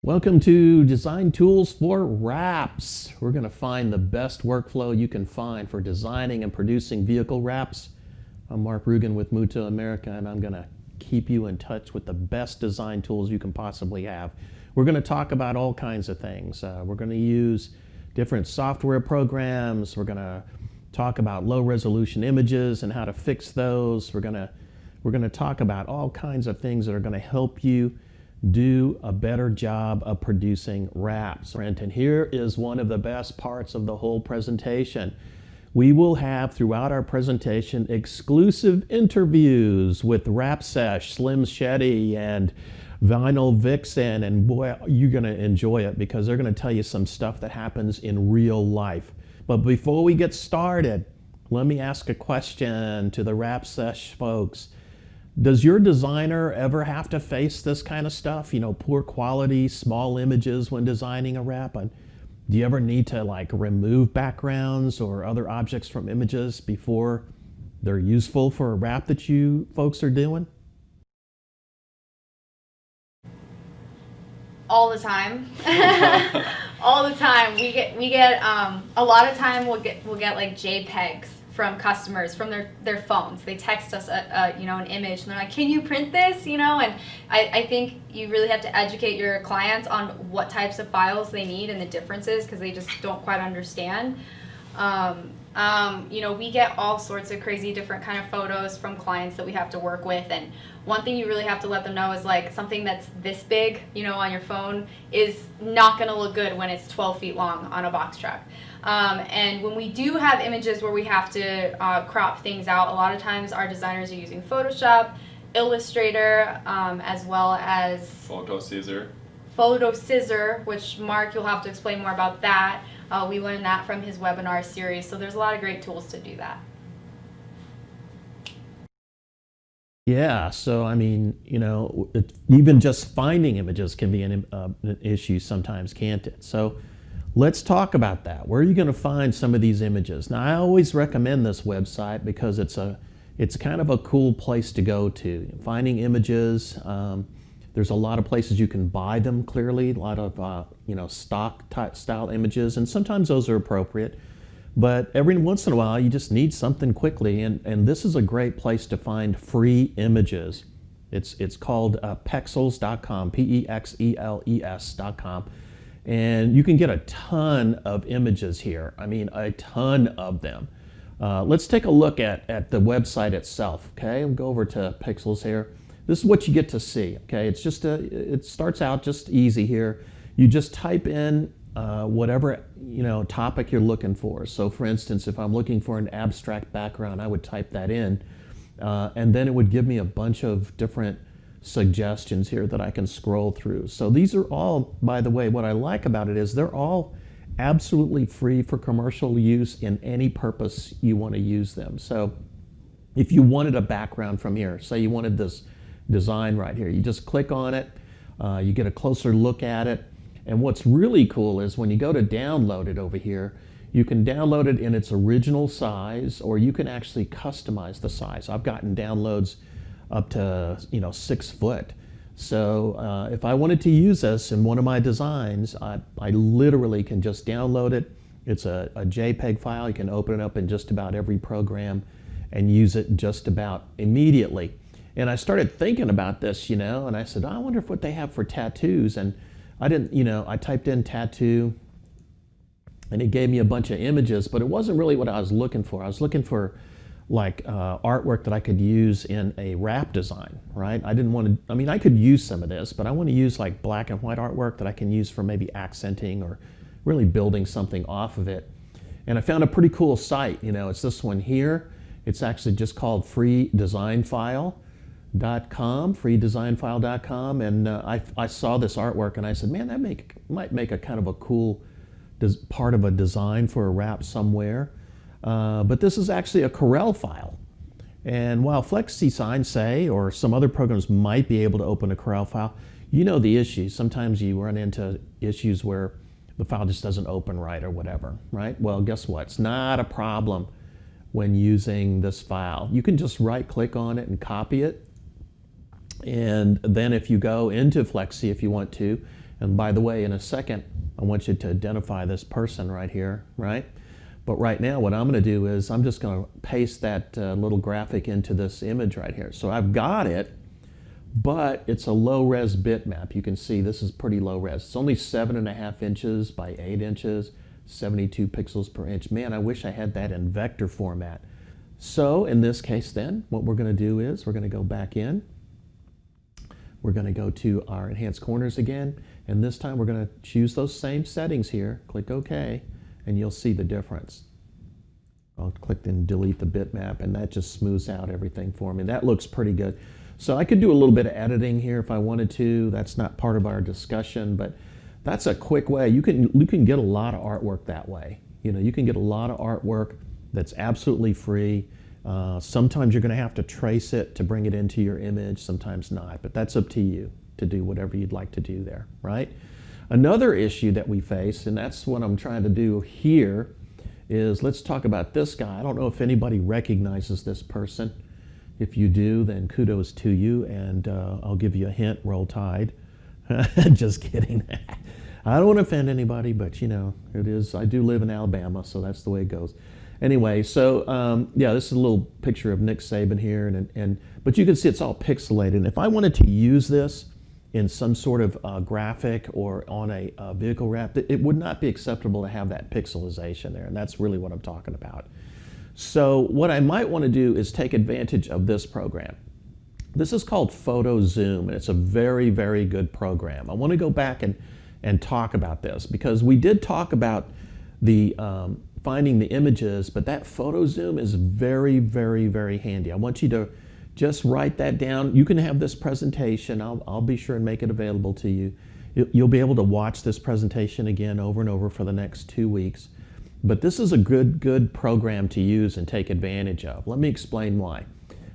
Welcome to Design Tools for Wraps. We're going to find the best workflow you can find for designing and producing vehicle wraps. I'm Mark Rugen with MUTOH America, and I'm going to keep you in touch with the best design tools you can possibly have. We're going to talk about all kinds of things. We're going to use different software programs. We're going to talk about low resolution images and how to fix those. We're going to talk about all kinds of things that are going to help you do a better job of producing wraps. And here is one of the best parts of the whole presentation. We will have throughout our presentation exclusive interviews with Wrapsesh, Slim Shetty, and Vinyl Vixen, and boy, you're going to enjoy it because they're going to tell you some stuff that happens in real life. But before we get started, let me ask a question to the Wrapsesh folks. Does your designer ever have to face this kind of stuff? You know, poor quality, small images when designing a wrap? And do you ever need to like remove backgrounds or other objects from images before they're useful for a wrap that you folks are doing? All the time. All the time. We get a lot of time we'll get like JPEGs from customers from their phones. They text us an image and they're like, can you print this? And I think you really have to educate your clients on what types of files they need and the differences, because they just don't quite understand. We get all sorts of crazy different kind of photos from clients that we have to work with, and one thing you really have to let them know is like something that's this big, on your phone is not going to look good when it's 12 feet long on a box truck. And when we do have images where we have to crop things out, a lot of times our designers are using Photoshop, Illustrator, as well as Photo Scissor, which Mark, you'll have to explain more about that. We learned that from his webinar series, so there's a lot of great tools to do that. Yeah, so I mean, even just finding images can be an issue sometimes, can't it? So let's talk about that. Where are you going to find some of these images? Now, I always recommend this website because it's kind of a cool place to go to. Finding images, there's a lot of places you can buy them clearly, a lot of stock type style images, and sometimes those are appropriate. But every once in a while, you just need something quickly, and this is a great place to find free images. It's called Pexels.com, Pexels.com, and you can get a ton of images here. I mean, a ton of them. Let's take a look at the website itself. Okay, we'll go over to Pexels here. This is what you get to see. Okay, it's just it starts out just easy here. You just type in whatever topic you're looking for. So for instance, if I'm looking for an abstract background, I would type that in, and then it would give me a bunch of different suggestions here that I can scroll through. So these are all, by the way, what I like about it is they're all absolutely free for commercial use in any purpose you want to use them. So if you wanted a background from here, say you wanted this design right here, you just click on it, you get a closer look at it. And what's really cool is when you go to download it over here, you can download it in its original size, or you can actually customize the size. I've gotten downloads up to 6 foot. So if I wanted to use this in one of my designs, I literally can just download it. It's a JPEG file. You can open it up in just about every program and use it just about immediately. And I started thinking about this, and I said, I wonder what they have for tattoos. And I didn't, I typed in tattoo and it gave me a bunch of images, but it wasn't really what I was looking for. I was looking for like artwork that I could use in a wrap design, right? I didn't want to, I could use some of this, but I want to use like black and white artwork that I can use for maybe accenting or really building something off of it. And I found a pretty cool site, it's this one here. It's actually just called freedesignfile.com, and I saw this artwork and I said, man, that might make a kind of a cool part of a design for a wrap somewhere. But this is actually a Corel file. And while FlexiSign, say, or some other programs might be able to open a Corel file, the issues. Sometimes you run into issues where the file just doesn't open right or whatever, right? Well, guess what? It's not a problem when using this file. You can just right click on it and copy it. And then if you go into Flexi, if you want to, And by the way, in a second, I want you to identify this person right here, right? But right now, what I'm going to do is I'm just going to paste that little graphic into this image right here. So I've got it, but it's a low-res bitmap. You can see this is pretty low-res. It's only 7.5 inches by 8 inches, 72 pixels per inch. Man, I wish I had that in vector format. So in this case then, what we're going to do is we're going to go back in. We're going to go to our enhanced corners again, and this time we're going to choose those same settings here. Click OK, and you'll see the difference. I'll click and delete the bitmap, and that just smooths out everything for me. That looks pretty good. So I could do a little bit of editing here if I wanted to. That's not part of our discussion, but that's a quick way. You can get a lot of artwork that way. You know, you can get a lot of artwork that's absolutely free. Sometimes you're going to have to trace it to bring it into your image, sometimes not, but that's up to you to do whatever you'd like to do there, right? Another issue that we face, and that's what I'm trying to do here, is let's talk about this guy. I don't know if anybody recognizes this person. If you do, then kudos to you, and I'll give you a hint, Roll Tide. Just kidding. I don't want to offend anybody, but you know, it is, I do live in Alabama, so that's the way it goes. Anyway, so yeah, this is a little picture of Nick Saban here, but you can see it's all pixelated. And if I wanted to use this in some sort of graphic or on a vehicle wrap, it would not be acceptable to have that pixelization there, and that's really what I'm talking about. So what I might want to do is take advantage of this program. This is called Photo Zoom, and it's a very, very good program. I want to go back and talk about this because we did talk about the finding the images, but that Photo Zoom is very, very, very handy. I want you to just write that down. You can have this presentation. I'll be sure and make it available to you. You'll be able to watch this presentation again over and over for the next 2 weeks. But this is a good program to use and take advantage of. Let me explain why.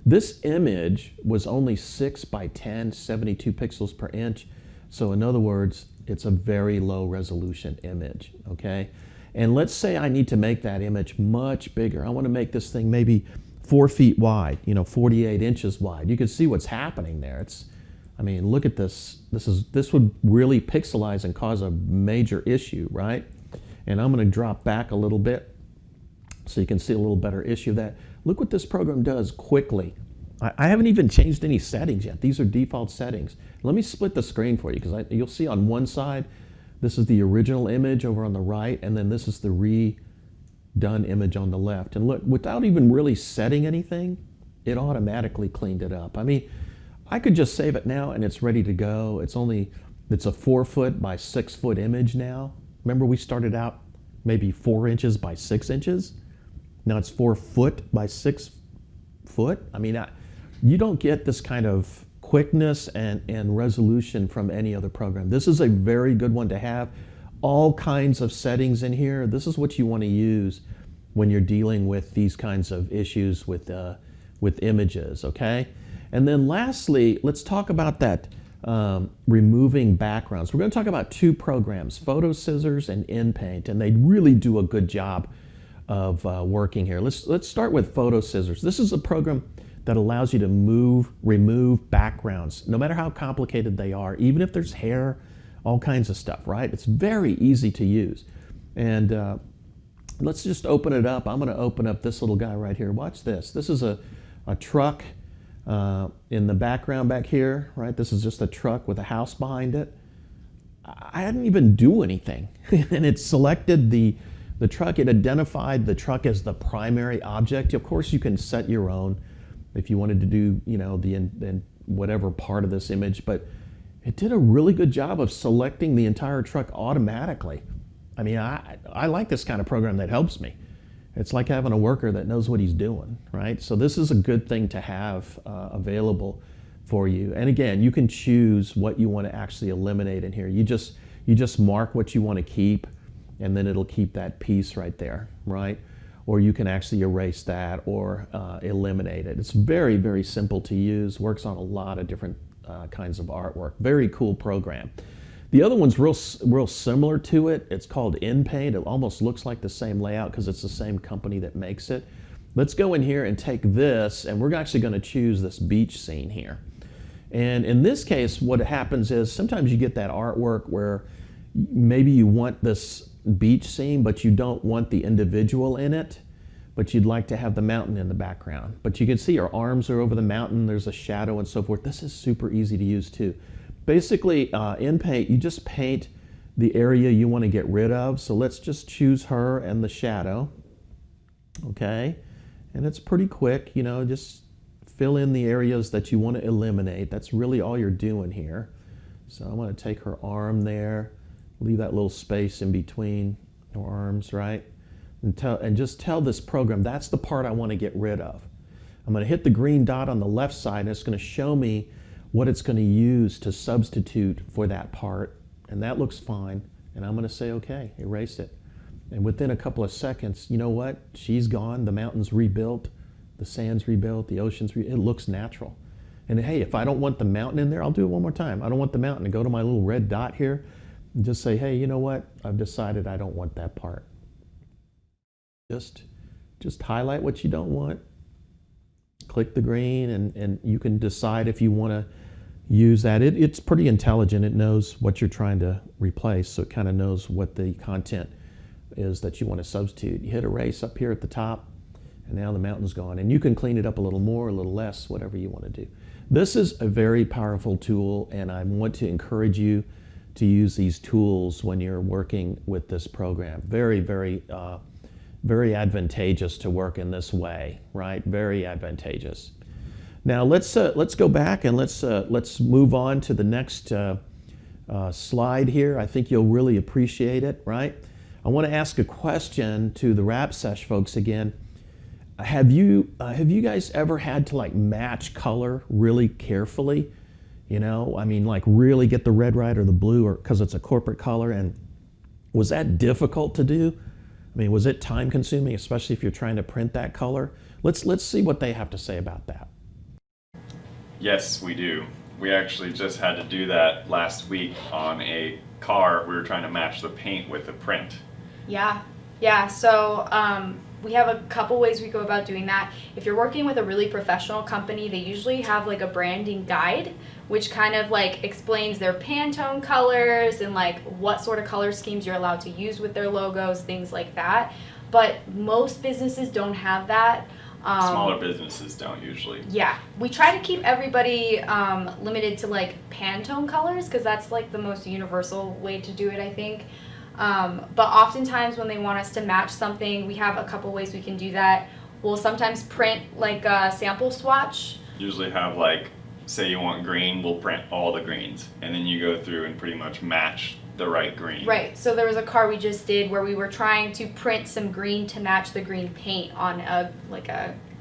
This image was only 6 by 10, 72 pixels per inch. So in other words, it's a very low resolution image, okay? And let's say I need to make that image much bigger. I want to make this thing maybe 4 feet wide, you know, 48 inches wide. You can see what's happening there. I mean, look at this. This would really pixelize and cause a major issue, right? And I'm going to drop back a little bit so you can see a little better issue of that. Look what this program does quickly. I haven't even changed any settings yet. These are default settings. Let me split the screen for you because you'll see on one side, this is the original image over on the right, and then this is the redone image on the left. And look, without even really setting anything, it automatically cleaned it up. I mean, I could just save it now and it's ready to go. It's a 4 foot by 6 foot image now. Remember we started out maybe 4 inches by 6 inches? Now it's 4 foot by 6 foot. I mean, you don't get this kind of quickness and resolution from any other program. This is a very good one to have. All kinds of settings in here. This is what you want to use when you're dealing with these kinds of issues with images, okay? And then lastly, let's talk about that removing backgrounds. We're going to talk about 2 programs, Photo Scissors and InPaint, and they really do a good job of working here. Let's start with Photo Scissors. This is a program that allows you to remove backgrounds, no matter how complicated they are, even if there's hair, all kinds of stuff, right? It's very easy to use. And let's just open it up. I'm going to open up this little guy right here. Watch this. This is a truck in the background back here, right? This is just a truck with a house behind it. I didn't even do anything. And it selected the truck. It identified the truck as the primary object. Of course, you can set your own if you wanted to do, you know, the whatever part of this image, but it did a really good job of selecting the entire truck automatically. I mean, I like this kind of program that helps me. It's like having a worker that knows what he's doing, right? So this is a good thing to have available for you. And again, you can choose what you want to actually eliminate in here. You just mark what you want to keep, and then it'll keep that piece right there, right? Or you can actually erase that or eliminate it. It's very, very simple to use, works on a lot of different kinds of artwork. Very cool program. The other one's real similar to it. It's called InPaint. It almost looks like the same layout because it's the same company that makes it. Let's go in here and take this, and we're actually going to choose this beach scene here. And in this case, what happens is sometimes you get that artwork where maybe you want this beach scene, but you don't want the individual in it, but you'd like to have the mountain in the background. But you can see her arms are over the mountain, there's a shadow and so forth. This is super easy to use too. Basically, in Paint, you just paint the area you want to get rid of. So let's just choose her and the shadow, okay? And it's pretty quick, you know, just fill in the areas that you want to eliminate. That's really all you're doing here. So I'm going to take her arm there, leave that little space in between her arms, right? And just tell this program, that's the part I want to get rid of. I'm going to hit the green dot on the left side, and it's going to show me what it's going to use to substitute for that part. And that looks fine. And I'm going to say, okay, erase it. And within a couple of seconds, you know what? She's gone, the mountain's rebuilt, the sand's rebuilt, the ocean's rebuilt. It looks natural. And hey, if I don't want the mountain in there, I'll do it one more time. I don't want the mountain. To go to my little red dot here and just say, hey, you know what? I've decided I don't want that part. Just highlight what you don't want, click the green, and you can decide if you want to use that. It's pretty intelligent. It knows what you're trying to replace, so it kind of knows what the content is that you want to substitute. You hit erase up here at the top, and now the mountain's gone. And you can clean it up a little more, a little less, whatever you want to do. This is a very powerful tool, and I want to encourage you to use these tools when you're working with this program. Very, very advantageous to work in this way, right? Very advantageous. Now let's go back and let's move on to the next slide here. I think you'll really appreciate it, right? I want to ask a question to the Wrapsesh folks again. Have you guys ever had to like match color really carefully? You know, I mean, like really get the red right or the blue, or because it's a corporate color, and was that difficult to do? I mean, was it time consuming, especially if you're trying to print that color? Let's see what they have to say about that. Yes, we do. We actually just had to do that last week on a car. We were trying to match the paint with the print. Yeah. So we have a couple ways we go about doing that. If you're working with a really professional company, they usually have like a branding guide, which kind of like explains their Pantone colors and like what sort of color schemes you're allowed to use with their logos, things like that. But most businesses don't have that. Smaller businesses don't usually. Yeah, we try to keep everybody limited to like Pantone colors because that's like the most universal way to do it, I think. But oftentimes when they want us to match something, we have a couple ways we can do that. We'll sometimes print like a sample swatch. Usually have like, say you want green, we'll print all the greens, and then you go through and pretty much match the right green. Right, so there was a car we just did where we were trying to print some green to match the green paint on a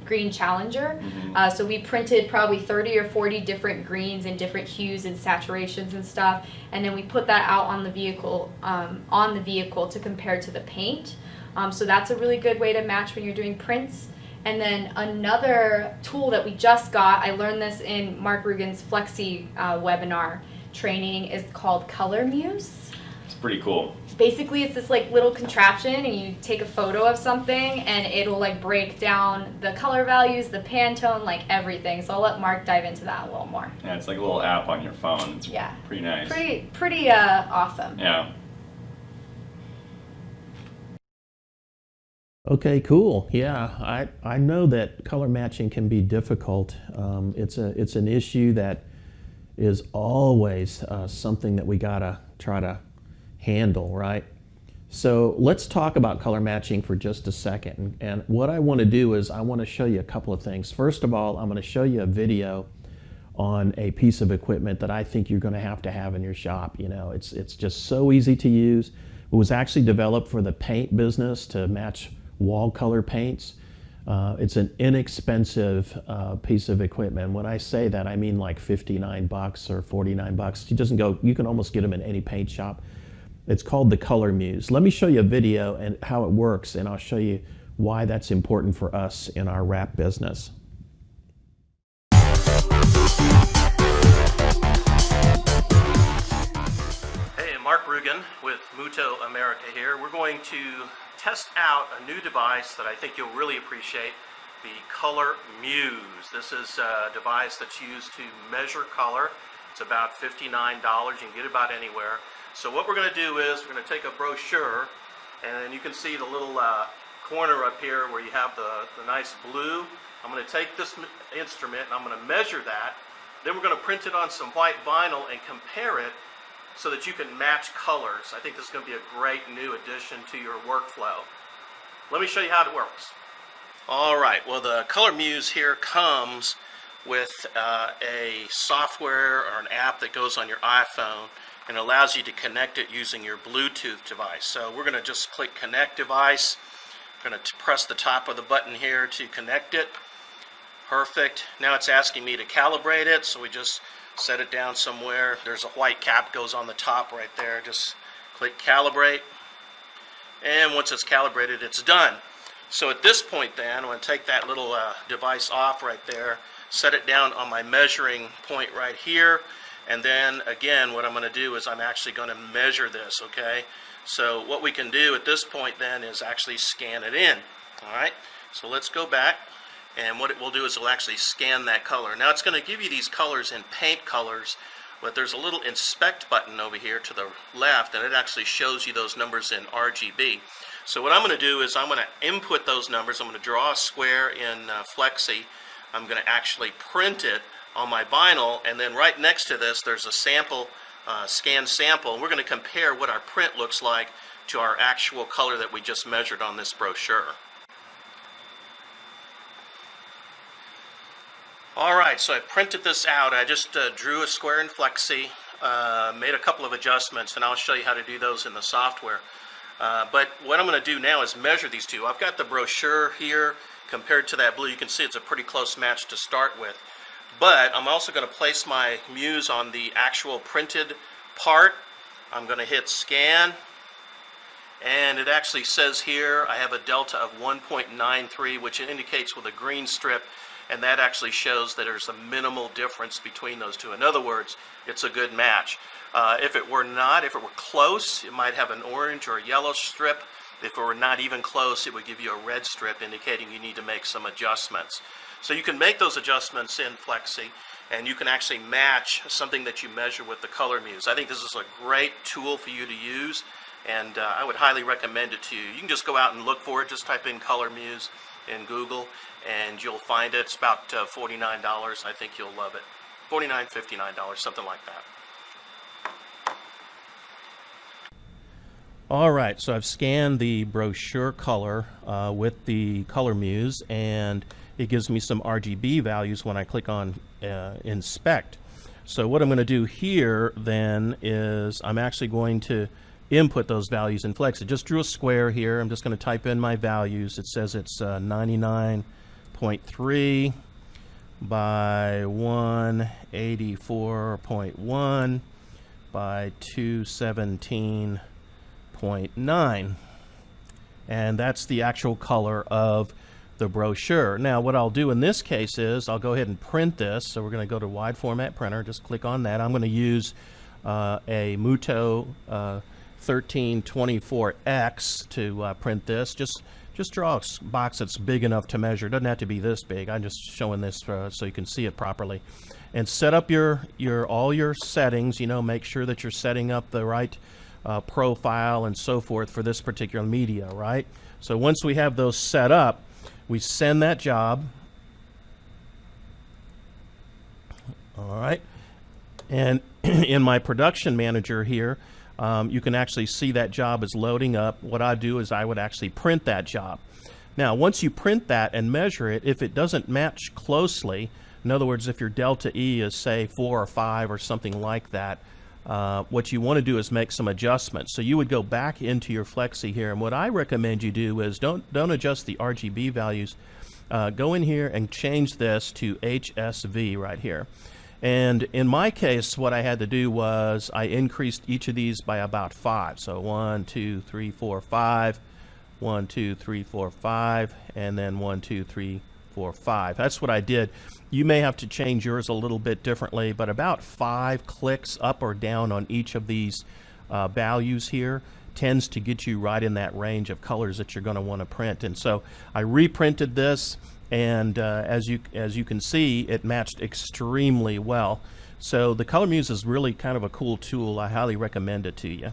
green Challenger. Mm-hmm. So we printed probably 30 or 40 different greens and different hues and saturations and stuff, and then we put that out on the vehicle to compare to the paint. So that's a really good way to match when you're doing prints. And then another tool that we just got, I learned this in Mark Rugen's Flexi webinar training, is called Color Muse. It's pretty cool. Basically, it's this like little contraption, and you take a photo of something, and it'll like break down the color values, the Pantone, like everything. So I'll let Mark dive into that a little more. Yeah, it's like a little app on your phone. It's pretty nice. Pretty awesome. Yeah. Okay, cool. Yeah, I know that color matching can be difficult. It's an issue that is always something that we gotta try to handle, right? So let's talk about color matching for just a second. And what I want to do is I want to show you a couple of things. First of all, I'm going to show you a video on a piece of equipment that I think you're going to have in your shop. You know, it's just so easy to use. It was actually developed for the paint business to match wall color paints. It's an inexpensive piece of equipment. When I say that, I mean like $59 or $49. It doesn't go, you can almost get them in any paint shop. It's called the Color Muse. Let me show you a video and how it works, and I'll show you why that's important for us in our wrap business. Hey, Mark Rugen with MUTOH America here. We're going to test out a new device that I think you'll really appreciate. the Color Muse. This is a device that's used to measure color. It's about $59. You can get it about anywhere. So what we're going to do is we're going to take a brochure, and you can see the little corner up here where you have the nice blue. I'm going to take this instrument and I'm going to measure that. Then we're going to print it on some white vinyl and compare it so that you can match colors. I think this is going to be a great new addition to your workflow. Let me show you how it works. All right, well, the Color Muse here comes with a software or an app that goes on your iPhone and allows you to connect it using your Bluetooth device. So we're going to just click Connect Device. I'm going to press the top of the button here to connect it. Perfect. Now it's asking me to calibrate it, so we just set it down somewhere. There's a white cap goes on the top right there. Just click Calibrate. And once it's calibrated, it's done. So at this point then, I'm going to take that little device off right there, set it down on my measuring point right here, and then again what I'm going to do is I'm actually going to measure this, okay? So what we can do at this point then is actually scan it in. Alright, so let's go back, and what it will do is it'll actually scan that color. Now it's going to give you these colors in paint colors, but there's a little inspect button over here to the left, and it actually shows you those numbers in RGB. So what I'm going to do is I'm going to input those numbers. I'm going to draw a square in Flexi. I'm going to actually print it on my vinyl, and then right next to this there's a sample, scan sample, and we're going to compare what our print looks like to our actual color that we just measured on this brochure. Alright, so I printed this out. I just drew a square in Flexi, made a couple of adjustments, and I'll show you how to do those in the software. But what I'm going to do now is measure these two. I've got the brochure here compared to that blue. You can see it's a pretty close match to start with. But I'm also going to place my Muse on the actual printed part. I'm going to hit scan, and it actually says here I have a delta of 1.93, which it indicates with a green strip, and that actually shows that there's a minimal difference between those two. In other words, it's a good match. If it were not, if it were close, it might have an orange or a yellow strip. If it were not even close, it would give you a red strip indicating you need to make some adjustments. So you can make those adjustments in Flexi, and you can actually match something that you measure with the Color Muse. I think this is a great tool for you to use, and I would highly recommend it to you. You can just go out and look for it. Just type in Color Muse in Google, and you'll find it. It's about $49. I think you'll love it. $49, $59, something like that. Alright, so I've scanned the brochure color with the Color Muse, and it gives me some RGB values when I click on Inspect. So what I'm going to do here then is I'm actually going to input those values in Flex. I just drew a square here. I'm just going to type in my values. It says it's 99.3 by 184.1 by 217.9, and that's the actual color of the brochure. Now what I'll do in this case is I'll go ahead and print this. So we're going to go to wide format printer, just click on that. I'm going to use a MUTOH 1324X to print this. Just draw a box that's big enough to measure. It doesn't have to be this big. I'm just showing this so you can see it properly. And set up all your settings. You know, make sure that you're setting up the right profile and so forth for this particular media, right? So once we have those set up, we send that job. All right. And in my production manager here, you can actually see that job is loading up. What I do is I would actually print that job. Now, once you print that and measure it, if it doesn't match closely, in other words, if your delta E is, say, 4 or 5 or something like that, what you want to do is make some adjustments. So you would go back into your Flexi here, and what I recommend you do is don't adjust the RGB values. Go in here and change this to HSV right here. And in my case, what I had to do was I increased each of these by about 5. So 1, 2, 3, 4, 5, 1, 2, 3, 4, 5, and then 1, 2, 3, 4, 5. That's what I did. You may have to change yours a little bit differently, but about 5 clicks up or down on each of these values here tends to get you right in that range of colors that you're going to want to print. And so I reprinted this, and as you can see, it matched extremely well. So the Color Muse is really kind of a cool tool. I highly recommend it to you.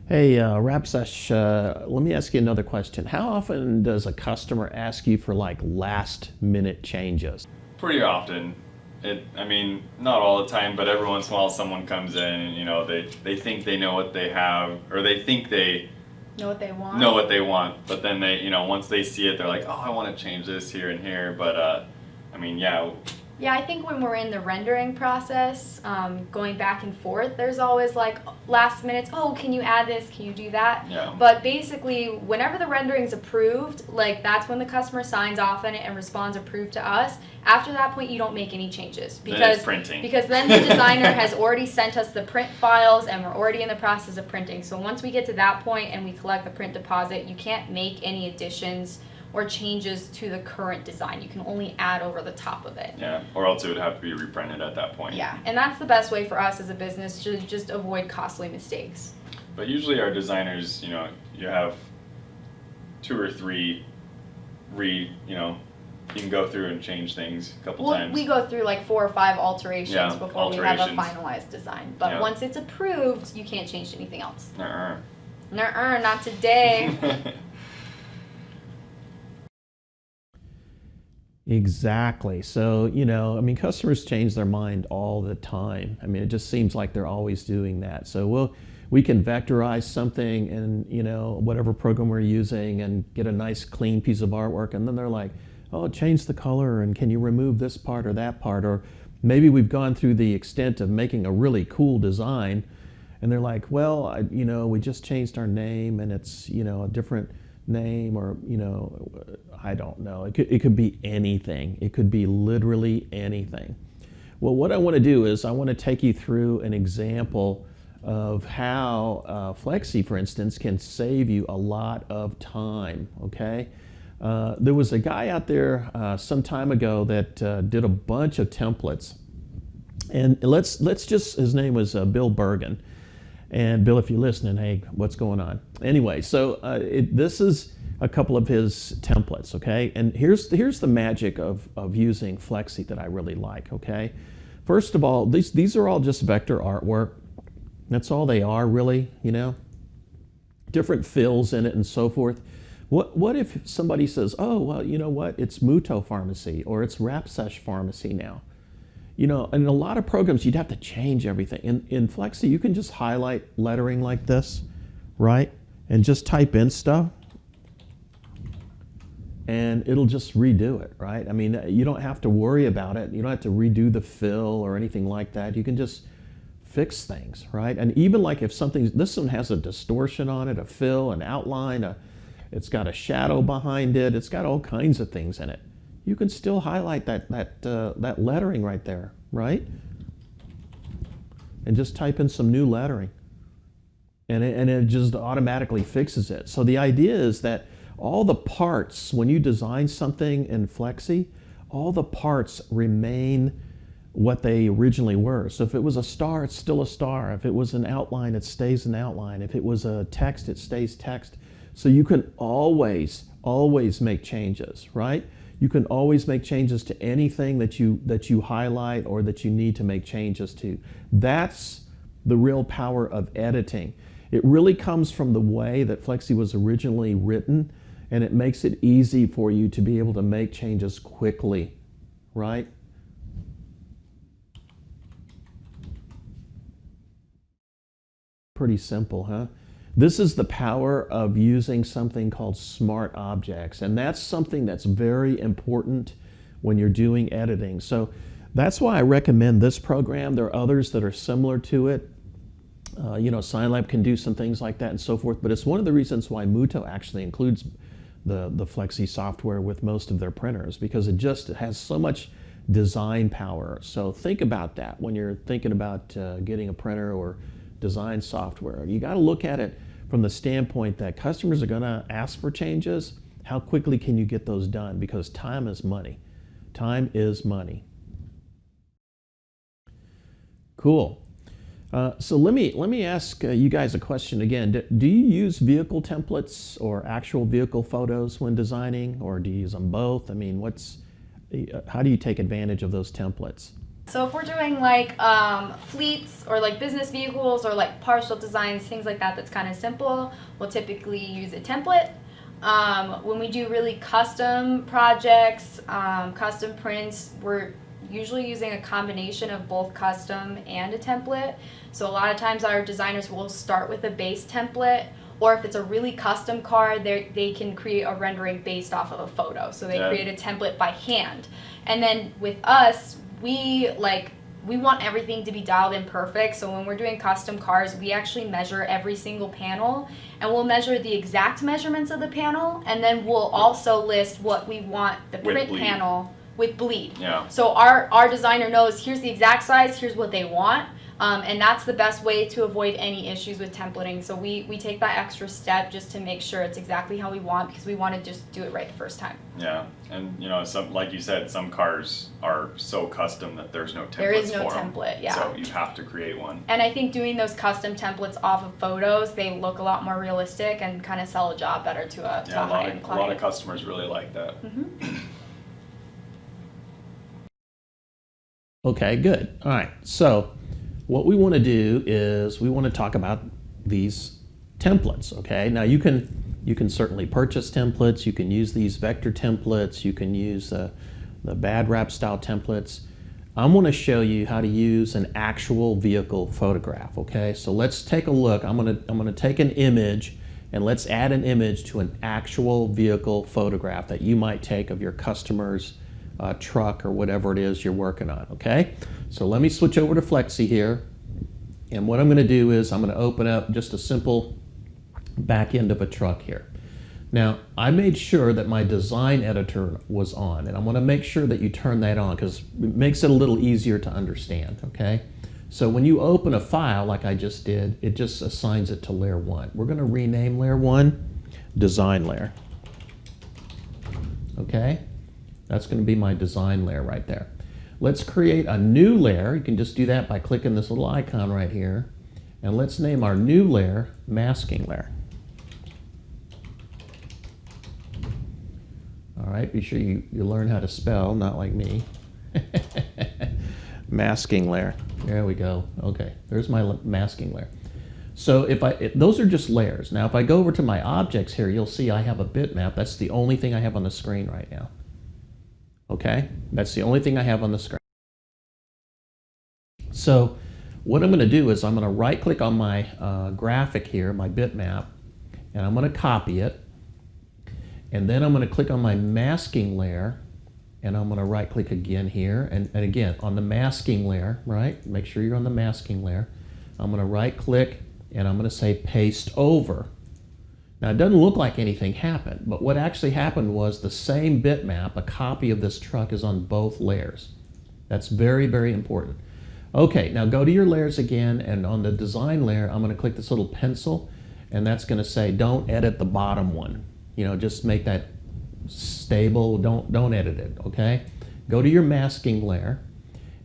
Hey, Wrapsesh, let me ask you another question. How often does a customer ask you for like last minute changes? Pretty often. I mean, not all the time, but every once in a while someone comes in and, you know, they think they know what they have, or they think they Know what they want. know what they want, but then they, you know, once they see it, they're like, oh, I want to change this here and here, but, I mean, yeah. Yeah, I think when we're in the rendering process, going back and forth, there's always like last minutes, oh, can you add this, can you do that? Yeah. But basically, whenever the rendering's approved, like that's when the customer signs off on it and responds approved to us. After that point, you don't make any changes. Then it's printing. Because then the designer has already sent us the print files and we're already in the process of printing. So once we get to that point and we collect the print deposit, you can't make any additions or changes to the current design. You can only add over the top of it. Yeah, or else it would have to be reprinted at that point. Yeah, and that's the best way for us as a business to just avoid costly mistakes. But usually our designers, you know, you have 2 or 3 you know, you can go through and change things a couple times. We go through like 4 or 5 alterations before we have a alterations. finalized design. But once it's approved, you can't change anything else. Nuh-uh. Nuh-uh, not today. Exactly. So, you know, I mean, customers change their mind all the time. I mean, it just seems like they're always doing that. So we can vectorize something in, you know, whatever program we're using and get a nice clean piece of artwork. And then they're like, oh, change the color and can you remove this part or that part? Or maybe we've gone through the extent of making a really cool design and they're like, well, you know, we just changed our name and it's, you know, a different name, or, you know, I don't know. It could be anything. It could be literally anything. Well, what I want to do is I want to take you through an example of how Flexi, for instance, can save you a lot of time, okay? There was a guy out there some time ago that did a bunch of templates. And let's just, his name was Bill Bergen. And Bill, if you're listening, hey, what's going on? Anyway, so this is a couple of his templates, okay? And here's the magic of using Flexi that I really like, okay? First of all, these are all just vector artwork. That's all they are, really, you know? Different fills in it and so forth. What if somebody says, oh, well, you know what? It's MUTOH Pharmacy or it's Wrapsesh Pharmacy now. You know, in a lot of programs, you'd have to change everything. In Flexi, you can just highlight lettering like this, right? And just type in stuff. And it'll just redo it, right? I mean, you don't have to worry about it. You don't have to redo the fill or anything like that. You can just fix things, right? And even like if this one has a distortion on it, a fill, an outline, it's got a shadow behind it, it's got all kinds of things in it. You can still highlight that lettering right there, right? And just type in some new lettering. And it just automatically fixes it. So the idea is that all the parts, when you design something in Flexi, all the parts remain what they originally were. So if it was a star, it's still a star. If it was an outline, it stays an outline. If it was a text, it stays text. So you can always make changes, right? You can always make changes to anything that you highlight or that you need to make changes to. That's the real power of editing. It really comes from the way that Flexi was originally written, and it makes it easy for you to be able to make changes quickly, right? Pretty simple, huh? This is the power of using something called smart objects, and that's something that's very important when you're doing editing. So that's why I recommend this program. There are others that are similar to it. You know, SignLab can do some things like that and so forth, but it's one of the reasons why MUTOH actually includes the Flexi software with most of their printers, because it has so much design power. So think about that when you're thinking about getting a printer or design software. You got to look at it from the standpoint that customers are going to ask for changes. How quickly can you get those done? Because time is money. Time is money. Cool. So let me ask you guys a question again. Do you use vehicle templates or actual vehicle photos when designing, or do you use them both? I mean, how do you take advantage of those templates? So if we're doing like fleets or like business vehicles or like partial designs, things like that, that's kind of simple, we'll typically use a template. When we do really custom projects, custom prints, we're usually using a combination of both custom and a template. So a lot of times our designers will start with a base template, or if it's a really custom car, they can create a rendering based off of a photo. So they create a template by hand. And then with us, we want everything to be dialed in perfect. So when we're doing custom cars, we actually measure every single panel, and we'll measure the exact measurements of the panel, and then we'll also list what we want the print panel with bleed. Yeah. So our designer knows, here's the exact size, here's what they want, and that's the best way to avoid any issues with templating. So we take that extra step just to make sure it's exactly how we want, because we want to just do it right the first time. Yeah, and you know, some, like you said, some cars are so custom that there's no templates. There is no for 'em. template, yeah. So you have to create one. And I think doing those custom templates off of photos, they look a lot more realistic and kind of sell a job better to a high-end A client. lot of customers really like that. Okay, good. All right. So what we want to do is we want to talk about these templates. Okay. Now you can certainly purchase templates. You can use these vector templates. You can use the bad wrap style templates. I'm going to show you how to use an actual vehicle photograph. Okay. So let's take a look. I'm going to take an image, and let's add an image to an actual vehicle photograph that you might take of your customer's truck or whatever it is you're working on. Okay, so let me switch over to Flexi here, and what I'm going to do is I'm going to open up just a simple back end of a truck here. Now I made sure that my design editor was on, and I'm going to make sure that you turn that on because it makes it a little easier to understand. Okay, so when you open a file like I just did, it just assigns it to layer 1. We're going to rename layer 1 design layer. Okay, that's going to be my design layer right there. Let's create a new layer. You can just do that by clicking this little icon right here. And let's name our new layer masking layer. All right, be sure you learn how to spell, not like me. Masking layer. There we go. Okay, there's my masking layer. So those are just layers. Now if I go over to my objects here, you'll see I have a bitmap. That's the only thing I have on the screen right now. Okay, that's the only thing I have on the screen. So what I'm going to do is I'm going to right click on my graphic here, my bitmap, and I'm going to copy it. And then I'm going to click on my masking layer, and I'm going to right click again here. And again, on the masking layer, right? Make sure you're on the masking layer. I'm going to right click, and I'm going to say paste over. Now it doesn't look like anything happened, but what actually happened was the same bitmap, a copy of this truck, is on both layers. That's very, very important. Okay, now go to your layers again, and on the design layer, I'm going to click this little pencil, and that's going to say don't edit the bottom one. You know, just make that stable, don't edit it, okay? Go to your masking layer,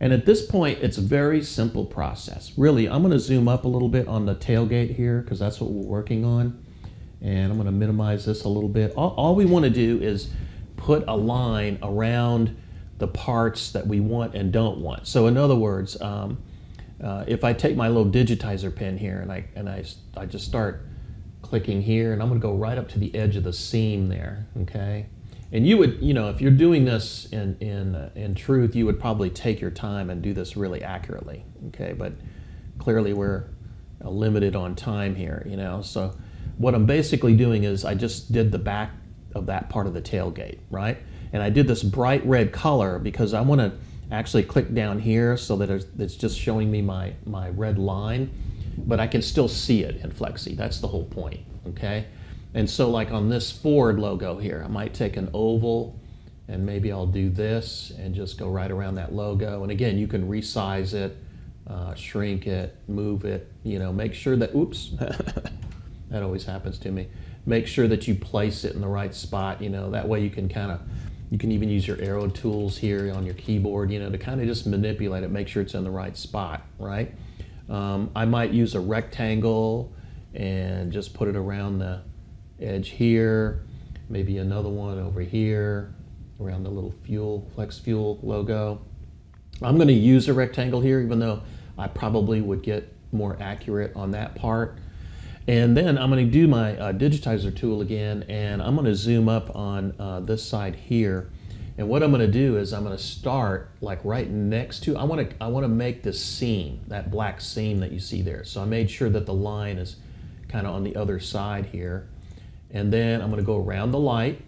and at this point, it's a very simple process. Really, I'm going to zoom up a little bit on the tailgate here, because that's what we're working on. And I'm going to minimize this a little bit. All we want to do is put a line around the parts that we want and don't want. So in other words, if I take my little digitizer pen here and I just start clicking here, and I'm going to go right up to the edge of the seam there, okay? And you would, you know, if you're doing this in truth, you would probably take your time and do this really accurately, okay? But clearly we're limited on time here, you know, so what I'm basically doing is I just did the back of that part of the tailgate, right? And I did this bright red color because I want to actually click down here so that it's just showing me my red line, but I can still see it in Flexi. That's the whole point, okay? And so like on this Ford logo here, I might take an oval and maybe I'll do this and just go right around that logo. And again, you can resize it, shrink it, move it, you know, make sure that, oops, that always happens to me. Make sure that you place it in the right spot, you know, that way you can you can even use your arrow tools here on your keyboard, you know, to kind of just manipulate it, make sure it's in the right spot, right? I might use a rectangle and just put it around the edge here, maybe another one over here around the little flex fuel logo. I'm going to use a rectangle here, even though I probably would get more accurate on that part. And then I'm going to do my digitizer tool again, and I'm going to zoom up on this side here. And what I'm going to do is I'm going to start like right next to, I want to make this seam, that black seam that you see there. So I made sure that the line is kind of on the other side here. And then I'm going to go around the light,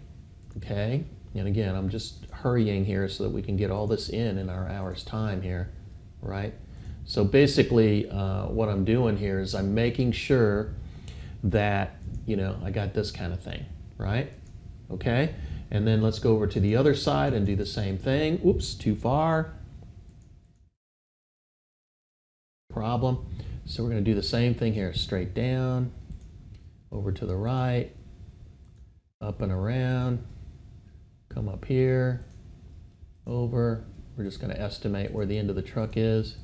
okay? And again, I'm just hurrying here so that we can get all this in our hour's time here, right? So basically what I'm doing here is I'm making sure that, you know, I got this kind of thing, right? Okay, and then let's go over to the other side and do the same thing. Oops, too far. Problem. So we're going to do the same thing here, straight down, over to the right, up and around, come up here, over. We're just going to estimate where the end of the truck is,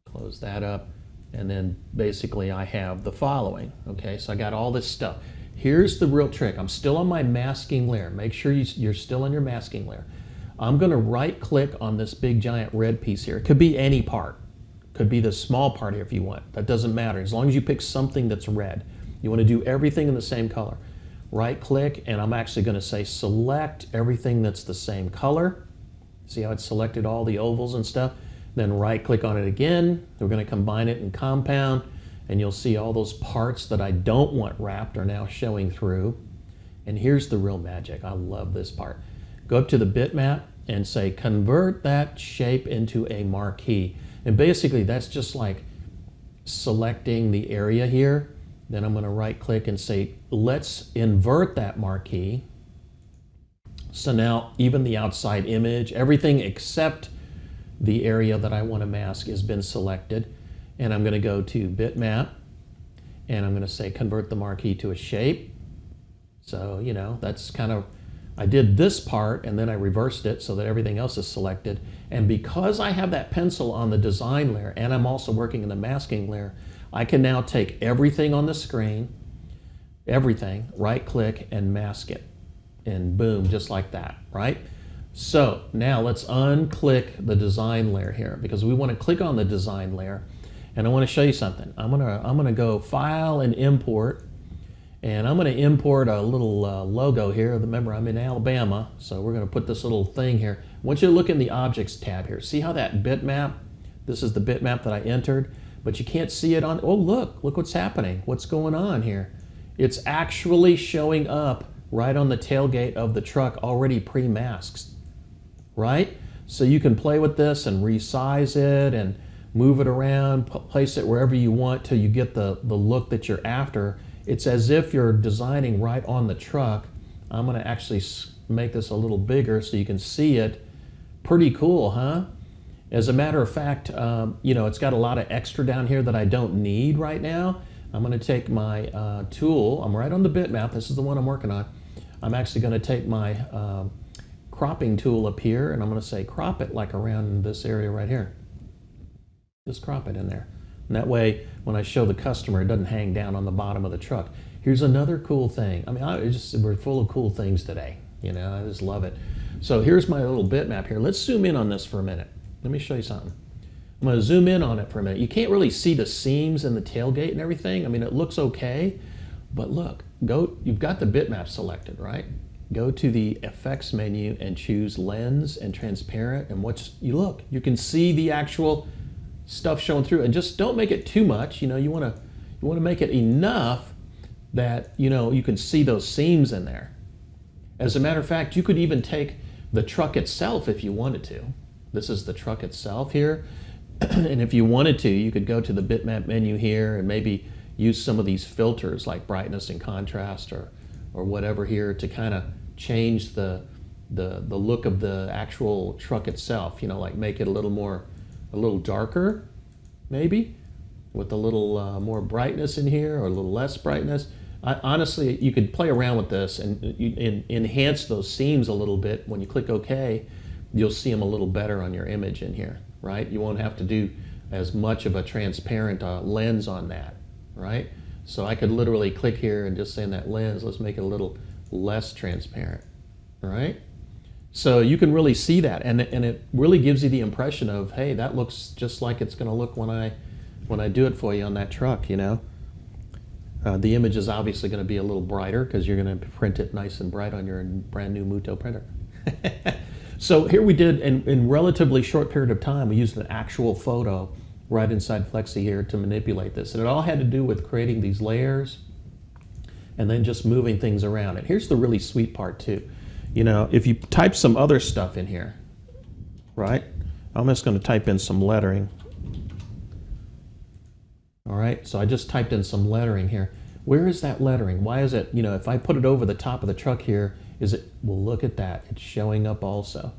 close that up. And then basically I have the following, okay? So I got all this stuff. Here's the real trick. I'm still on my masking layer. Make sure you're still on your masking layer. I'm gonna right click on this big giant red piece here. It could be any part. Could be the small part here if you want. That doesn't matter, as long as you pick something that's red. You wanna do everything in the same color. Right click, and I'm actually gonna say select everything that's the same color. See how it's selected all the ovals and stuff? Then right click on it again. We're going to combine it in compound, and you'll see all those parts that I don't want wrapped are now showing through. And here's the real magic. I love this part. Go up to the bitmap and say convert that shape into a marquee. And basically that's just like selecting the area here. Then I'm going to right click and say let's invert that marquee. So now even the outside image, everything except the area that I want to mask has been selected, and I'm going to go to bitmap and I'm going to say convert the marquee to a shape. So you know, that's kind of, I did this part and then I reversed it so that everything else is selected. And because I have that pencil on the design layer and I'm also working in the masking layer, I can now take everything on the screen, everything, right click and mask it, and boom, just like that, right? So now let's unclick the design layer here, because we want to click on the design layer, and I want to show you something. I'm gonna go File and Import, and I'm going to import a little logo here. Remember, I'm in Alabama, so we're going to put this little thing here. I want you to look in the Objects tab here. See how that bitmap? This is the bitmap that I entered, but you can't see it on. Oh, look what's happening. What's going on here? It's actually showing up right on the tailgate of the truck, already pre-masked. Right? So you can play with this and resize it and move it around, place it wherever you want till you get the look that you're after. It's as if you're designing right on the truck. I'm going to actually make this a little bigger so you can see it. Pretty cool, huh? As a matter of fact, you know, it's got a lot of extra down here that I don't need right now. I'm going to take my tool. I'm right on the bitmap. This is the one I'm working on. I'm actually going to take my cropping tool up here, and I'm going to say crop it like around this area right here. Just crop it in there. And that way, when I show the customer, it doesn't hang down on the bottom of the truck. Here's another cool thing. I mean, we're full of cool things today. You know, I just love it. So here's my little bitmap here. Let's zoom in on this for a minute. Let me show you something. I'm going to zoom in on it for a minute. You can't really see the seams and the tailgate and everything. I mean, it looks okay, but look, you've got the bitmap selected, right? Go to the effects menu and choose lens and transparent, and you can see the actual stuff showing through, and just don't make it too much. You know, you want to make it enough that, you know, you can see those seams in there. As a matter of fact, you could even take the truck itself if you wanted to. This is the truck itself here. And if you wanted to, you could go to the bitmap menu here and maybe use some of these filters like brightness and contrast or whatever here to kind of change the look of the actual truck itself. You know, like make it a little darker, maybe, with a little more brightness in here or a little less brightness. Honestly, you could play around with this and enhance those seams a little bit. When you click OK, you'll see them a little better on your image in here, right? You won't have to do as much of a transparent lens on that, right? So I could literally click here and just say in that lens, let's make it a little less transparent, right? So you can really see that, and it really gives you the impression of, hey, that looks just like it's going to look when I do it for you on that truck, you know. The image is obviously going to be a little brighter because you're going to print it nice and bright on your brand new MUTOH printer. So here we did, in relatively short period of time, we used an actual photo right inside Flexi here to manipulate this. And it all had to do with creating these layers and then just moving things around. And here's the really sweet part too. You know, if you type some other stuff in here, right? I'm just going to type in some lettering. All right, so I just typed in some lettering here. Where is that lettering? Why is it, you know, if I put it over the top of the truck here, well, look at that, it's showing up also.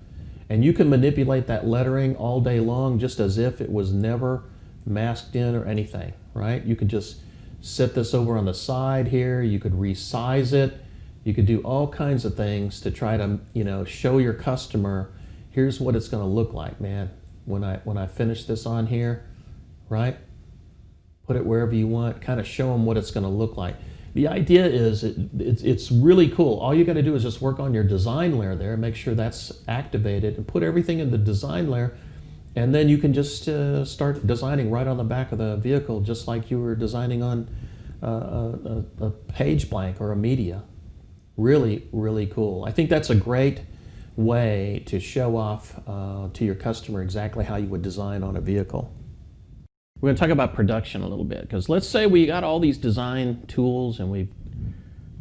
And you can manipulate that lettering all day long just as if it was never masked in or anything, right? You could just set this over on the side here, you could resize it, you could do all kinds of things to try to, you know, show your customer, here's what it's gonna look like, man, when I finish this on here, right? Put it wherever you want, kind of show them what it's gonna look like. The idea is it's really cool. All you got to do is just work on your design layer there, make sure that's activated, and put everything in the design layer, and then you can just start designing right on the back of the vehicle, just like you were designing on a page blank or a media. Really, really cool. I think that's a great way to show off to your customer exactly how you would design on a vehicle. We're going to talk about production a little bit, because let's say we got all these design tools and we've,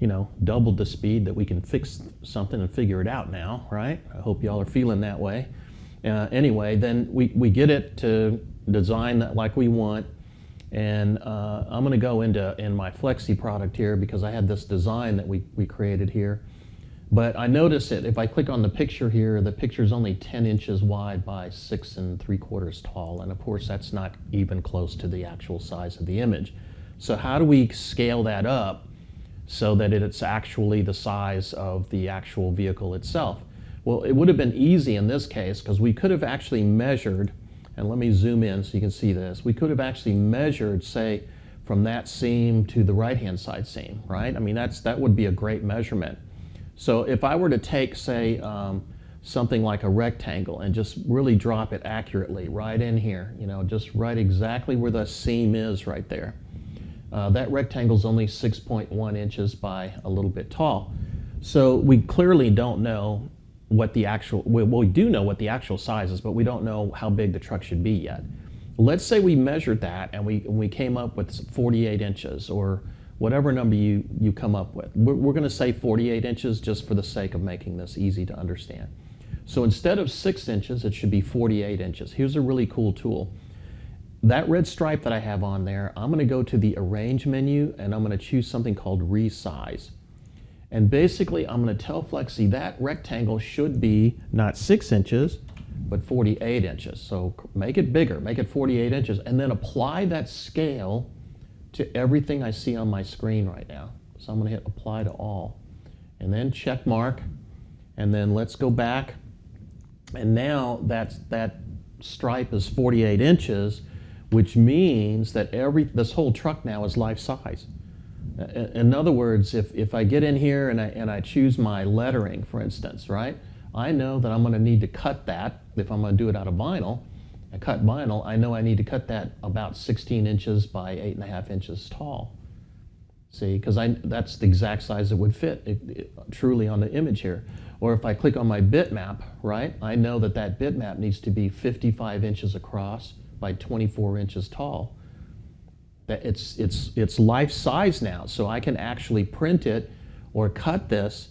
you know, doubled the speed that we can fix something and figure it out now, right? I hope y'all are feeling that way. Anyway, then we get it to design that like we want, and I'm going to go in my Flexi product here because I had this design that we created here. But I notice that if I click on the picture here, the picture is only 10 inches wide by 6 3/4 tall. And of course, that's not even close to the actual size of the image. So how do we scale that up so that it's actually the size of the actual vehicle itself? Well, it would have been easy in this case because we could have actually measured, and let me zoom in so you can see this. We could have actually measured, say, from that seam to the right-hand side seam, right? I mean, that would be a great measurement. So if I were to take, say, something like a rectangle and just really drop it accurately right in here, you know, just right exactly where the seam is right there. That rectangle is only 6.1 inches by a little bit tall. So we clearly don't know what the actual, well, we do know what the actual size is, but we don't know how big the truck should be yet. Let's say we measured that and we came up with 48 inches or whatever number you come up with. We're going to say 48 inches just for the sake of making this easy to understand. So instead of 6 inches, it should be 48 inches. Here's a really cool tool. That red stripe that I have on there, I'm going to go to the Arrange menu and I'm going to choose something called Resize. And basically, I'm going to tell Flexi that rectangle should be not 6 inches, but 48 inches. So make it bigger, make it 48 inches, and then apply that scale to everything I see on my screen right now. So I'm going to hit Apply to All, and then check mark, and then let's go back. And now that stripe is 48 inches, which means that this whole truck now is life size. In other words, if I get in here and I choose my lettering, for instance, right? I know that I'm going to need to cut that if I'm going to do it out of vinyl. I cut vinyl, I know I need to cut that about 16 inches by 8.5 inches tall. See, because that's the exact size that would fit truly on the image here. Or if I click on my bitmap, right, I know that bitmap needs to be 55 inches across by 24 inches tall. That it's life size now, so I can actually print it or cut this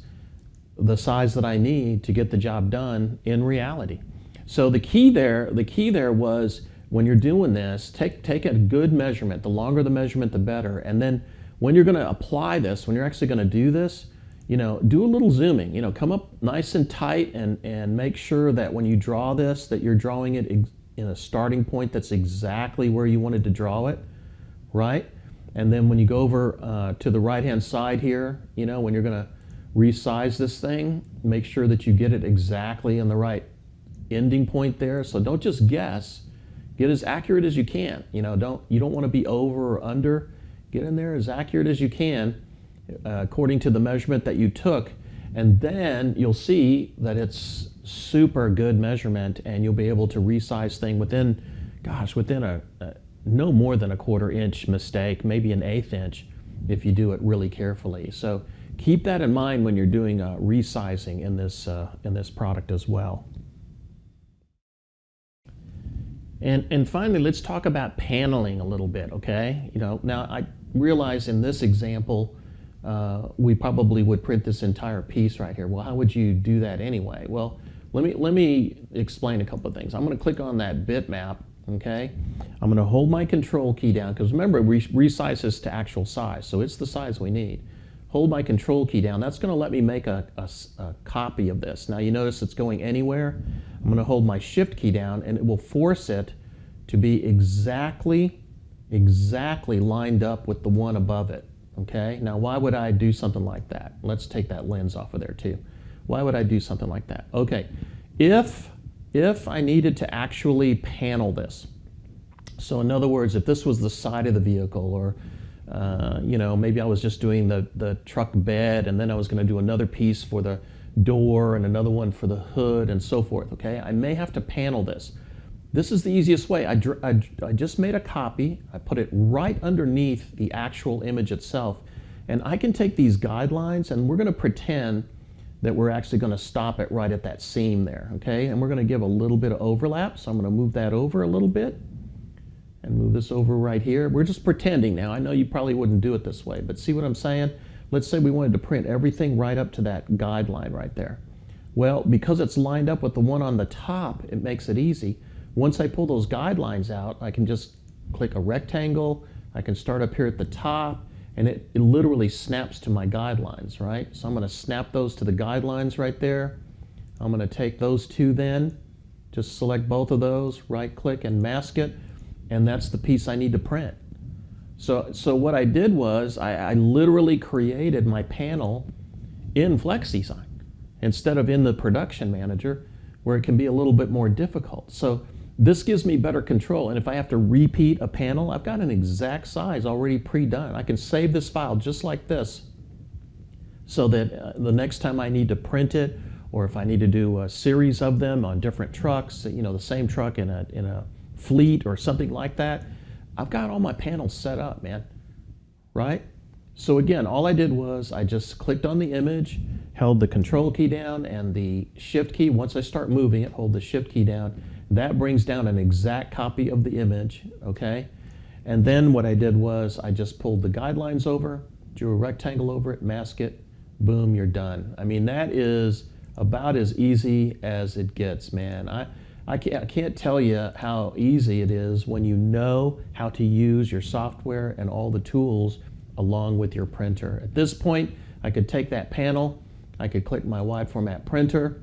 the size that I need to get the job done in reality. So the key there was when you're doing this, take a good measurement. The longer the measurement, the better. And then when you're going to apply this, when you're actually going to do this, you know, do a little zooming. You know, come up nice and tight and make sure that when you draw this, that you're drawing it in a starting point that's exactly where you wanted to draw it, right? And then when you go over to the right-hand side here, you know, when you're going to resize this thing, make sure that you get it exactly in the right ending point there. So don't just guess, Get as accurate as you can. You don't want to be over or under. Get in there as accurate as you can according to the measurement that you took, and then you'll see that it's super good measurement, and you'll be able to resize thing within a no more than a 1/4 inch mistake, maybe an 1/8 inch if you do it really carefully. So keep that in mind when you're doing resizing in this product as well. And finally, let's talk about paneling a little bit, okay? Now I realize in this example, we probably would print this entire piece right here. Well, how would you do that anyway? Well, let me explain a couple of things. I'm going to click on that bitmap, okay? I'm going to hold my control key down, because remember, we resize this to actual size, so it's the size we need. Hold my control key down. That's going to let me make a copy of this. Now you notice it's going anywhere. I'm going to hold my shift key down, and it will force it to be exactly lined up with the one above it. Okay, now why would I do something like that? Let's take that lens off of there too. Why would I do something like that? Okay, if I needed to actually panel this, so in other words, if this was the side of the vehicle, or maybe I was just doing the truck bed, and then I was going to do another piece for the door and another one for the hood and so forth, okay, I may have to panel this. This is the easiest way. I just made a copy. I put it right underneath the actual image itself. And I can take these guidelines, and we're going to pretend that we're actually going to stop it right at that seam there, okay? And we're going to give a little bit of overlap. So I'm going to move that over a little bit and move this over right here. We're just pretending now. I know you probably wouldn't do it this way, but see what I'm saying? Let's say we wanted to print everything right up to that guideline right there. Well, because it's lined up with the one on the top, it makes it easy. Once I pull those guidelines out, I can just click a rectangle. I can start up here at the top, and it literally snaps to my guidelines, right? So I'm going to snap those to the guidelines right there. I'm going to take those two then, just select both of those, right click and mask it, and that's the piece I need to print. So what I did was I literally created my panel in FlexiSign instead of in the production manager, where it can be a little bit more difficult. So this gives me better control, and if I have to repeat a panel, I've got an exact size already pre-done. I can save this file just like this, so that the next time I need to print it, or if I need to do a series of them on different trucks, the same truck in a fleet or something like that, I've got all my panels set up, man, right? So again, all I did was I just clicked on the image, held the control key down and the shift key. Once I start moving it, hold the shift key down. That brings down an exact copy of the image, okay? And then what I did was I just pulled the guidelines over, drew a rectangle over it, mask it, boom, you're done. I mean, that is about as easy as it gets, man. I can't tell you how easy it is when you know how to use your software and all the tools along with your printer. At this point, I could take that panel, I could click my wide format printer,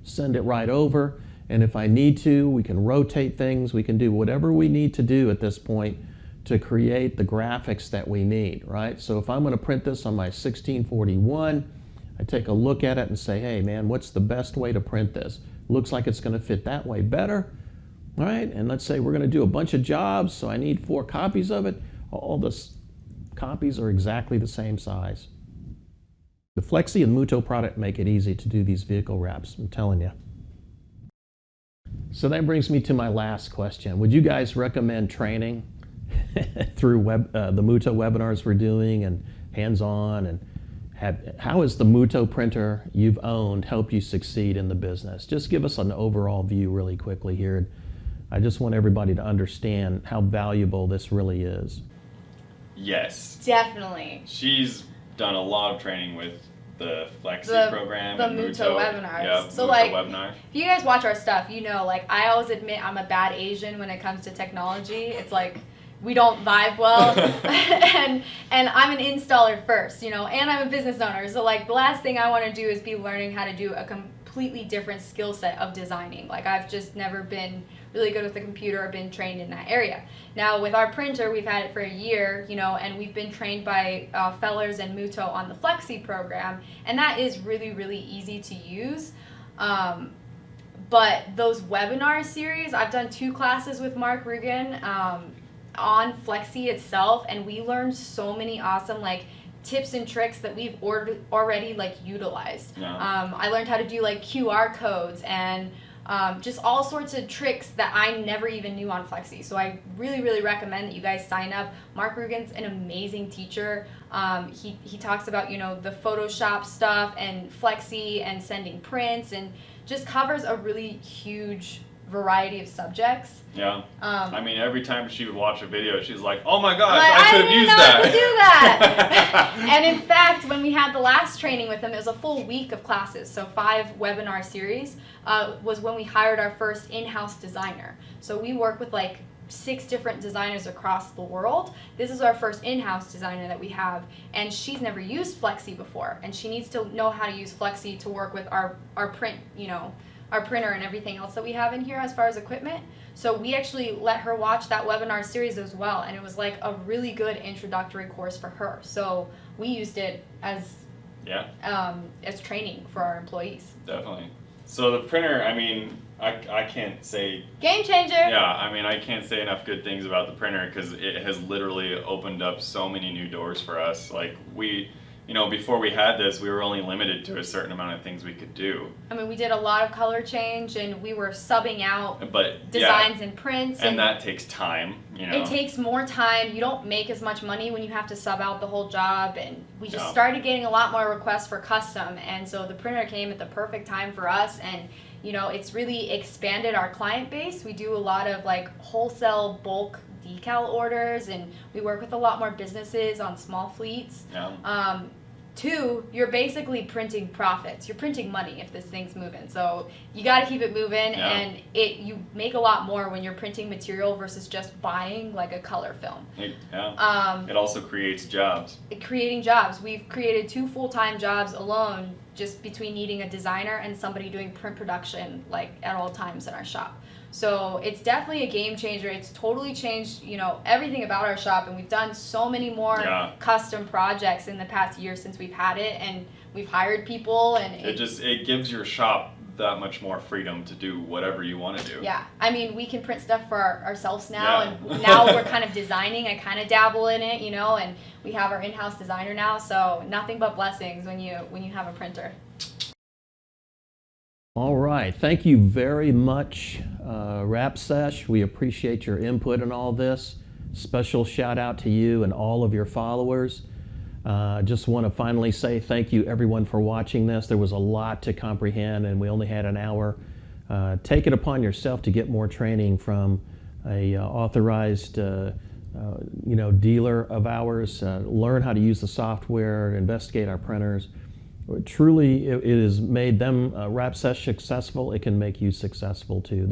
send it right over, and if I need to, we can rotate things, we can do whatever we need to do at this point to create the graphics that we need, right? So if I'm going to print this on my 1641, I take a look at it and say, hey man, what's the best way to print this? Looks like it's going to fit that way better, all right? And let's say we're going to do a bunch of jobs, so I need 4 copies of it. All the copies are exactly the same size. The Flexi and MUTOH product make it easy to do these vehicle wraps, I'm telling you. So that brings me to my last question. Would you guys recommend training through the MUTOH webinars we're doing and hands-on? And how has the MUTOH printer you've owned helped you succeed in the business? Just give us an overall view really quickly here. I just want everybody to understand how valuable this really is. Yes. Definitely. She's done a lot of training with the Flexi program the and MUTOH webinars. Yeah, so MUTOH like, webinar. if you guys watch our stuff, I always admit I'm a bad Asian when it comes to technology. It's like we don't vibe well, and I'm an installer first, and I'm a business owner. So like the last thing I want to do is be learning how to do a completely different skill set of designing. Like I've just never been really good with the computer or been trained in that area. Now with our printer, we've had it for a year, and we've been trained by Fellers and MUTOH on the Flexi program, and that is really, really easy to use. But those webinar series, I've done 2 classes with Mark Rugen on Flexi itself, and we learned so many awesome like tips and tricks that we've already like utilized. Yeah. I learned how to do like QR codes and just all sorts of tricks that I never even knew on Flexi. So I really, really recommend that you guys sign up. Mark Rugen's an amazing teacher. He talks about, you know, the Photoshop stuff and Flexi and sending prints, and just covers a really huge variety of subjects. Yeah. I mean, every time she would watch a video, she's like, "Oh my gosh, like, I could have used that." I didn't know how to do that. And in fact, when we had the last training with him, it was a full week of classes, so 5 webinar series, was when we hired our first in-house designer. So we work with like 6 different designers across the world. This is our first in-house designer that we have, and she's never used Flexi before, and she needs to know how to use Flexi to work with our print, you know, our printer and everything else that we have in here as far as equipment. So we actually let her watch that webinar series as well, and it was like a really good introductory course for her. So we used it as training for our employees. Definitely. So the printer, I mean, I can't say... Game changer! Yeah, I mean, I can't say enough good things about the printer because it has literally opened up so many new doors for us. Like, you know, before we had this, we were only limited to a certain amount of things we could do. I mean, we did a lot of color change, and we were subbing out designs and prints. And that takes time, you know. It takes more time. You don't make as much money when you have to sub out the whole job, and we just started getting a lot more requests for custom, and so the printer came at the perfect time for us, and you know, it's really expanded our client base. We do a lot of like wholesale bulk decal orders, and we work with a lot more businesses on small fleets. Yeah. 2, you're basically printing profits. You're printing money if this thing's moving. So you got to keep it moving, and you make a lot more when you're printing material versus just buying like a color film. It also creates jobs. Creating jobs. We've created 2 full-time jobs alone just between needing a designer and somebody doing print production like at all times in our shop. So it's definitely a game changer. It's totally changed, you know, everything about our shop, and we've done so many more custom projects in the past year since we've had it, and we've hired people, and it gives your shop that much more freedom to do whatever you want to do. Yeah, I mean, we can print stuff for ourselves now, and now we're kind of designing. I kind of dabble in it, you know, and we have our in-house designer now, so nothing but blessings when you have a printer. All right, thank you very much, Wrapsesh. We appreciate your input in all this. Special shout out to you and all of your followers. Just want to finally say thank you everyone for watching this. There was a lot to comprehend, and we only had an hour. Take it upon yourself to get more training from a authorized dealer of ours. Learn how to use the software, investigate our printers. Truly, it has made them Wrapsesh successful. It can make you successful too.